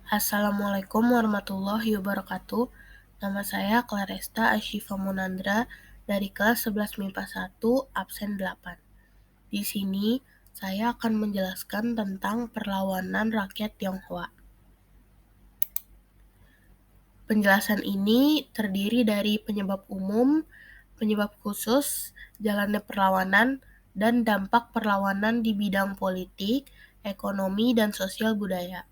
Assalamualaikum warahmatullahi wabarakatuh. Nama saya Claresta Ashifa Munandra dari kelas 11 MIPA 1, absen 8. Di sini, saya akan menjelaskan tentang perlawanan rakyat Tionghoa. Penjelasan ini terdiri dari penyebab umum, penyebab khusus, jalannya perlawanan, dan dampak perlawanan di bidang politik, ekonomi, dan sosial budaya.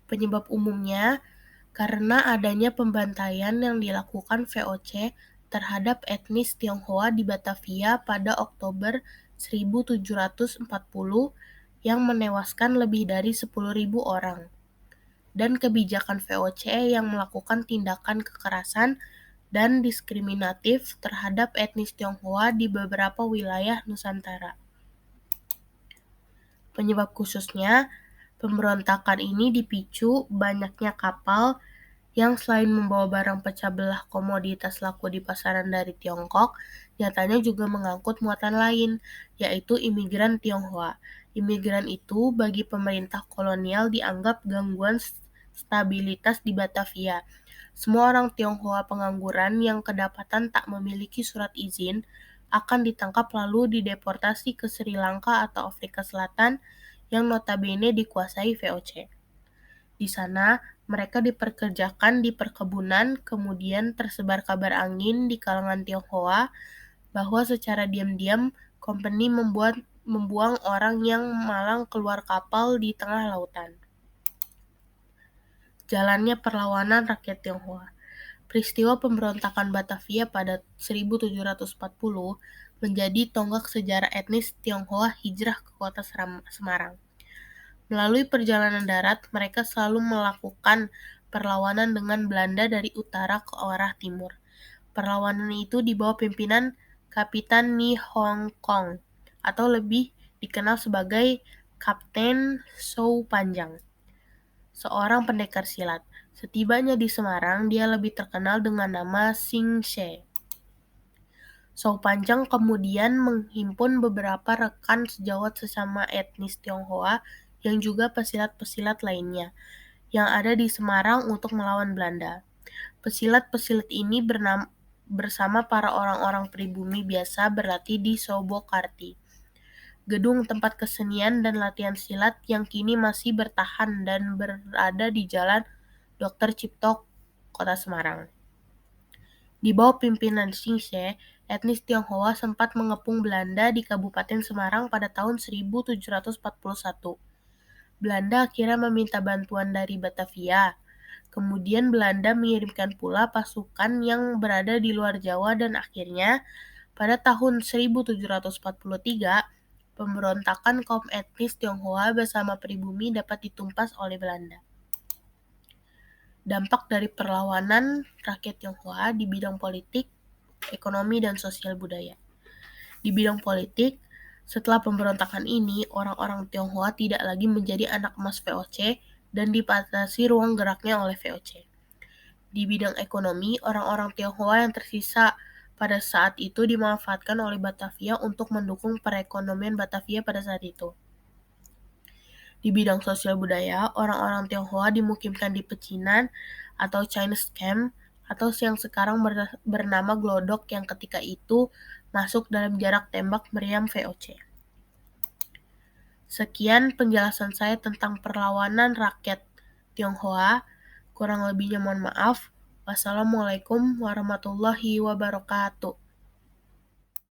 Penyebab umumnya karena adanya pembantaian yang dilakukan VOC terhadap etnis Tionghoa di Batavia pada Oktober 1740 yang menewaskan lebih dari 10.000 orang, dan kebijakan VOC yang melakukan tindakan kekerasan dan diskriminatif terhadap etnis Tionghoa di beberapa wilayah Nusantara. Penyebab khususnya, pemberontakan ini dipicu banyaknya kapal yang selain membawa barang pecah belah komoditas laku di pasaran dari Tiongkok, nyatanya juga mengangkut muatan lain, yaitu imigran Tionghoa. Imigran itu bagi pemerintah kolonial dianggap gangguan stabilitas di Batavia. Semua orang Tionghoa pengangguran yang kedapatan tak memiliki surat izin akan ditangkap lalu dideportasi ke Sri Lanka atau Afrika Selatan yang notabene dikuasai VOC. Di sana, mereka diperkerjakan di perkebunan, kemudian tersebar kabar angin di kalangan Tionghoa bahwa secara diam-diam company membuang orang yang malang keluar kapal di tengah lautan. Jalannya perlawanan rakyat Tionghoa. Peristiwa pemberontakan Batavia pada 1740 menjadi tonggak sejarah etnis Tionghoa hijrah ke kota Semarang. Melalui perjalanan darat, mereka selalu melakukan perlawanan dengan Belanda dari utara ke arah timur. Perlawanan itu di bawah pimpinan Kapitan Ni Hong Kong, atau lebih dikenal sebagai Kapten Shou Panjang, seorang pendekar silat. Setibanya di Semarang, dia lebih terkenal dengan nama Xing She. Shou Panjang kemudian menghimpun beberapa rekan sejawat sesama etnis Tionghoa yang juga pesilat-pesilat lainnya yang ada di Semarang untuk melawan Belanda. Pesilat-pesilat ini bersama para orang-orang pribumi biasa berlatih di Sobokarti, gedung tempat kesenian dan latihan silat yang kini masih bertahan dan berada di Jalan Dr. Cipto, Kota Semarang. Di bawah pimpinan Xing She, etnis Tionghoa sempat mengepung Belanda di Kabupaten Semarang pada tahun 1741. Belanda akhirnya meminta bantuan dari Batavia. Kemudian Belanda mengirimkan pula pasukan yang berada di luar Jawa dan akhirnya pada tahun 1743 pemberontakan kaum etnis Tionghoa bersama pribumi dapat ditumpas oleh Belanda. Dampak dari perlawanan rakyat Tionghoa di bidang politik, ekonomi, dan sosial budaya. Di bidang politik, setelah pemberontakan ini, orang-orang Tionghoa tidak lagi menjadi anak emas VOC dan dibatasi ruang geraknya oleh VOC. Di bidang ekonomi, orang-orang Tionghoa yang tersisa pada saat itu dimanfaatkan oleh Batavia untuk mendukung perekonomian Batavia pada saat itu. Di bidang sosial budaya, orang-orang Tionghoa dimukimkan di pecinan atau Chinese camp atau yang sekarang bernama Glodok yang ketika itu masuk dalam jarak tembak meriam VOC. Sekian penjelasan saya tentang perlawanan rakyat Tionghoa. Kurang lebihnya mohon maaf. Wassalamualaikum warahmatullahi wabarakatuh.